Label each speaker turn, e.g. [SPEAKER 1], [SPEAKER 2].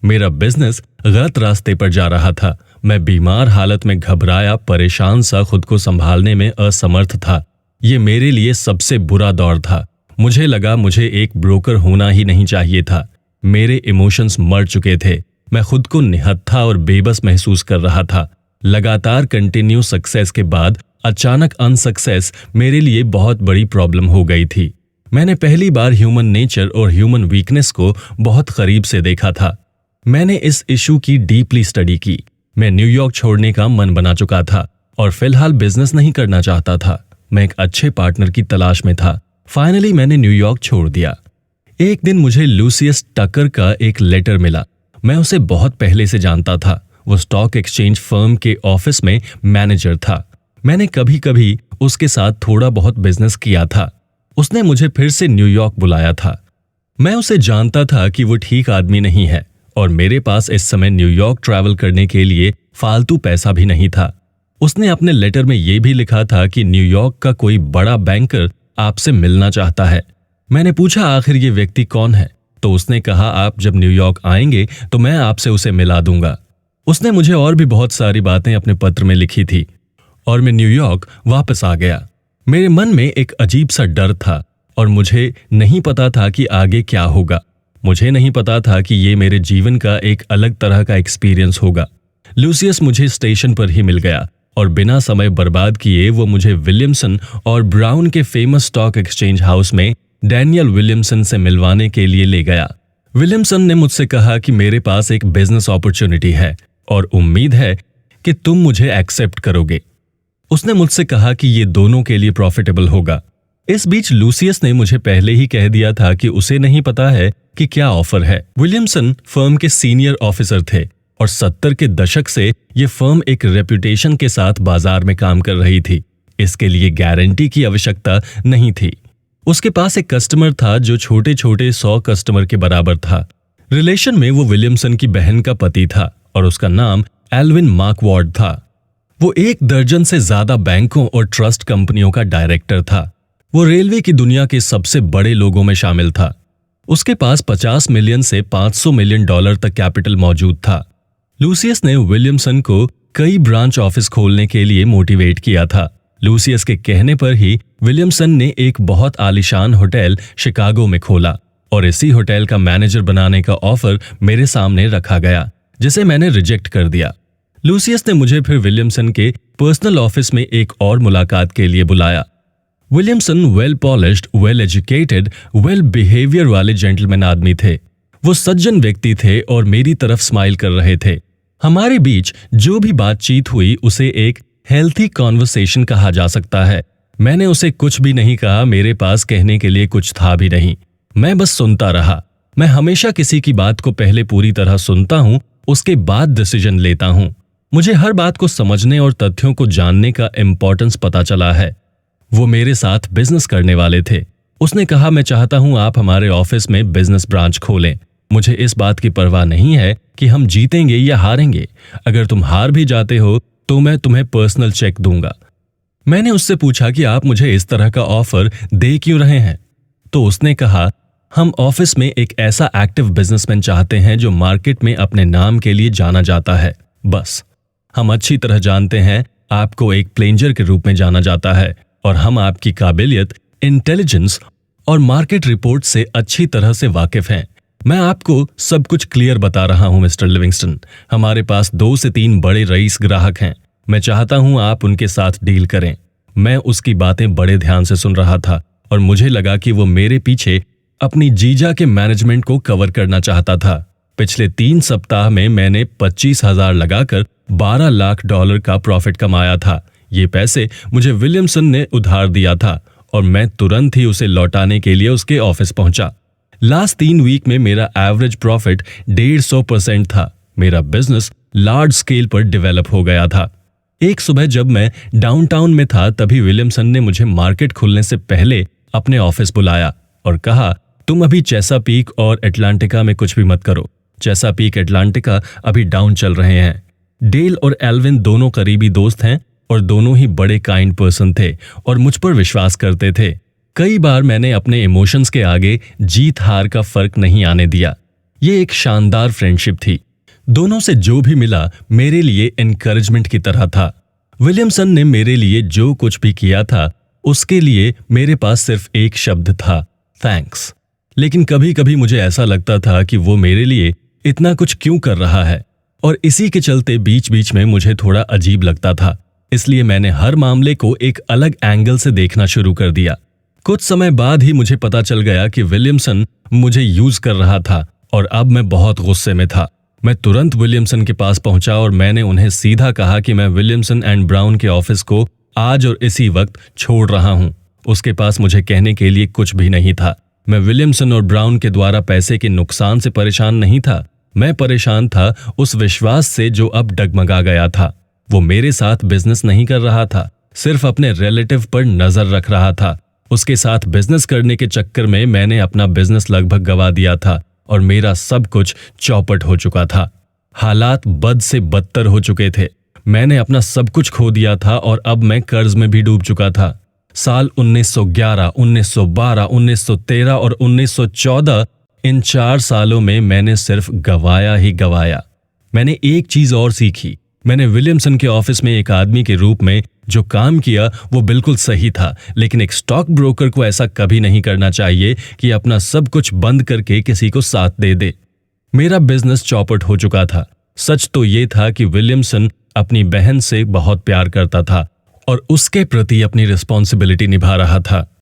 [SPEAKER 1] मेरा बिजनेस गलत रास्ते पर जा रहा था। मैं बीमार हालत में घबराया, परेशान सा, खुद को संभालने में असमर्थ था। ये मेरे लिए सबसे बुरा दौर था। मुझे लगा मुझे एक ब्रोकर होना ही नहीं चाहिए था। मेरे इमोशंस मर चुके थे। मैं खुद को निहत्था और बेबस महसूस कर रहा था। लगातार कंटिन्यू सक्सेस के बाद अचानक अनसक्सेस मेरे लिए बहुत बड़ी प्रॉब्लम हो गई थी। मैंने पहली बार ह्यूमन नेचर और ह्यूमन वीकनेस को बहुत करीब से देखा था। मैंने इस इशू की डीपली स्टडी की। मैं न्यूयॉर्क छोड़ने का मन बना चुका था और फिलहाल बिजनेस नहीं करना चाहता था। मैं एक अच्छे पार्टनर की तलाश में था। फाइनली मैंने न्यूयॉर्क छोड़ दिया। एक दिन मुझे लूसियस टकर का एक लेटर मिला। मैं उसे बहुत पहले से जानता था। वो स्टॉक एक्सचेंज फर्म के ऑफिस में मैनेजर था। मैंने कभी कभी उसके साथ थोड़ा बहुत बिजनेस किया था। उसने मुझे फिर से न्यूयॉर्क बुलाया था। मैं उसे जानता था कि वो ठीक आदमी नहीं है और मेरे पास इस समय न्यूयॉर्क ट्रैवल करने के लिए फालतू पैसा भी नहीं था। उसने अपने लेटर में यह भी लिखा था कि न्यूयॉर्क का कोई बड़ा बैंकर आपसे मिलना चाहता है। मैंने पूछा आखिर ये व्यक्ति कौन है, तो उसने कहा आप जब न्यूयॉर्क आएंगे तो मैं आपसे उसे मिला दूंगा। उसने मुझे और भी बहुत सारी बातें अपने पत्र में लिखी थी और मैं न्यूयॉर्क वापस आ गया। मेरे मन में एक अजीब सा डर था और मुझे नहीं पता था कि आगे क्या होगा। मुझे नहीं पता था कि ये मेरे जीवन का एक अलग तरह का एक्सपीरियंस होगा। लूसियस मुझे स्टेशन पर ही मिल गया और बिना समय बर्बाद किए वो मुझे विलियमसन और ब्राउन के फेमस स्टॉक एक्सचेंज हाउस में डैनियल विलियमसन से मिलवाने के लिए ले गया। विलियमसन ने मुझसे कहा कि मेरे पास एक बिजनेस अपॉर्चुनिटी है और उम्मीद है कि तुम मुझे एक्सेप्ट करोगे। उसने मुझसे कहा कि ये दोनों के लिए प्रॉफिटेबल होगा। इस बीच लूसियस ने मुझे पहले ही कह दिया था कि उसे नहीं पता है कि क्या ऑफर है। विलियमसन फर्म के सीनियर ऑफिसर थे और 70 के दशक से ये फर्म एक रेपुटेशन के साथ बाजार में काम कर रही थी। इसके लिए गारंटी की आवश्यकता नहीं थी। उसके पास एक कस्टमर था जो छोटे छोटे 100 कस्टमर के बराबर था। रिलेशन में वो विलियमसन की बहन का पति था और उसका नाम एल्विन मार्कवार्ड था। वो 1 दर्जन से ज्यादा बैंकों और ट्रस्ट कंपनियों का डायरेक्टर था। वो रेलवे की दुनिया के सबसे बड़े लोगों में शामिल था। उसके पास 50 मिलियन से 500 मिलियन डॉलर तक कैपिटल मौजूद था। लूसियस ने विलियमसन को कई ब्रांच ऑफिस खोलने के लिए मोटिवेट किया था। लूसियस के कहने पर ही विलियमसन ने एक बहुत आलीशान होटल शिकागो में खोला और इसी होटल का मैनेजर बनाने का ऑफर मेरे सामने रखा गया, जिसे मैंने रिजेक्ट कर दिया। लूसियस ने मुझे फिर विलियमसन के पर्सनल ऑफिस में एक और मुलाकात के लिए बुलाया। Williamson well polished, well educated, well behaviour वाले जेंटलमैन आदमी थे। वो सज्जन व्यक्ति थे और मेरी तरफ स्माइल कर रहे थे। हमारे बीच जो भी बातचीत हुई उसे एक हेल्थी कॉन्वर्सेशन कहा जा सकता है। मैंने उसे कुछ भी नहीं कहा। मेरे पास कहने के लिए कुछ था भी नहीं। मैं बस सुनता रहा। मैं हमेशा किसी की बात को पहले पूरी तरह सुनता हूँ, उसके बाद डिसीजन लेता हूँ। मुझे हर बात को समझने और तथ्यों को जानने का इम्पोर्टेंस पता चला है। वो मेरे साथ बिजनेस करने वाले थे। उसने कहा मैं चाहता हूं आप हमारे ऑफिस में बिजनेस ब्रांच खोलें। मुझे इस बात की परवाह नहीं है कि हम जीतेंगे या हारेंगे। अगर तुम हार भी जाते हो तो मैं तुम्हें पर्सनल चेक दूंगा। मैंने उससे पूछा कि आप मुझे इस तरह का ऑफर दे क्यों रहे हैं? तो उसने कहा हम ऑफिस में एक ऐसा एक्टिव बिजनेसमैन चाहते हैं जो मार्केट में अपने नाम के लिए जाना जाता है। बस हम अच्छी तरह जानते हैं आपको एक प्लेंजर के रूप में जाना जाता है और हम आपकी काबिलियत, इंटेलिजेंस और मार्केट रिपोर्ट से अच्छी तरह से वाकिफ हैं। मैं आपको सब कुछ क्लियर बता रहा हूं मिस्टर लिविंगस्टन। हमारे पास 2 से 3 बड़े रईस ग्राहक हैं। मैं चाहता हूं आप उनके साथ डील करें। मैं उसकी बातें बड़े ध्यान से सुन रहा था और मुझे लगा कि वो मेरे पीछे अपनी जीजा के मैनेजमेंट को कवर करना चाहता था। पिछले 3 सप्ताह में मैंने 25,000 लगाकर $12 लाख का प्रॉफिट कमाया था। ये पैसे मुझे विलियमसन ने उधार दिया था और मैं तुरंत ही उसे लौटाने के लिए उसके ऑफिस पहुंचा। लास्ट 3 वीक में मेरा एवरेज प्रॉफिट 150% था। मेरा बिजनेस लार्ज स्केल पर डेवलप हो गया था। एक सुबह जब मैं डाउनटाउन में था तभी विलियमसन ने मुझे मार्केट खुलने से पहले अपने ऑफिस बुलाया और कहा तुम अभी चेसापीक और एटलांटिका में कुछ भी मत करो। चेसापीक, एटलांटिका अभी डाउन चल रहे हैं। डेल और एल्विन दोनों करीबी दोस्त हैं और दोनों ही बड़े काइंड पर्सन थे और मुझ पर विश्वास करते थे। कई बार मैंने अपने इमोशंस के आगे जीत हार का फर्क नहीं आने दिया। ये एक शानदार फ्रेंडशिप थी। दोनों से जो भी मिला मेरे लिए एनकरेजमेंट की तरह था। विलियमसन ने मेरे लिए जो कुछ भी किया था उसके लिए मेरे पास सिर्फ एक शब्द था, थैंक्स। लेकिन कभी कभी मुझे ऐसा लगता था कि वो मेरे लिए इतना कुछ क्यों कर रहा है, और इसी के चलते बीच बीच में मुझे थोड़ा अजीब लगता था। इसलिए मैंने हर मामले को एक अलग एंगल से देखना शुरू कर दिया। कुछ समय बाद ही मुझे पता चल गया कि विलियमसन मुझे यूज कर रहा था और अब मैं बहुत गुस्से में था। मैं तुरंत विलियमसन के पास पहुंचा और मैंने उन्हें सीधा कहा कि मैं विलियमसन एंड ब्राउन के ऑफिस को आज और इसी वक्त छोड़ रहा हूं। उसके पास मुझे कहने के लिए कुछ भी नहीं था। मैं विलियमसन और ब्राउन के द्वारा पैसे के नुकसान से परेशान नहीं था। मैं परेशान था उस विश्वास से जो अब डगमगा गया था। वो मेरे साथ बिजनेस नहीं कर रहा था, सिर्फ अपने रिलेटिव पर नजर रख रहा था। उसके साथ बिजनेस करने के चक्कर में मैंने अपना बिजनेस लगभग गंवा दिया था और मेरा सब कुछ चौपट हो चुका था। हालात बद से बदतर हो चुके थे। मैंने अपना सब कुछ खो दिया था और अब मैं कर्ज में भी डूब चुका था। साल 1911, 1912, 1913 और 1914, इन 4 सालों में मैंने सिर्फ गवाया ही गवाया। मैंने एक चीज और सीखी। मैंने विलियमसन के ऑफिस में एक आदमी के रूप में जो काम किया वो बिल्कुल सही था, लेकिन एक स्टॉक ब्रोकर को ऐसा कभी नहीं करना चाहिए कि अपना सब कुछ बंद करके किसी को साथ दे दे। मेरा बिजनेस चौपट हो चुका था। सच तो ये था कि विलियमसन अपनी बहन से बहुत प्यार करता था और उसके प्रति अपनी रिस्पॉन्सिबिलिटी निभा रहा था।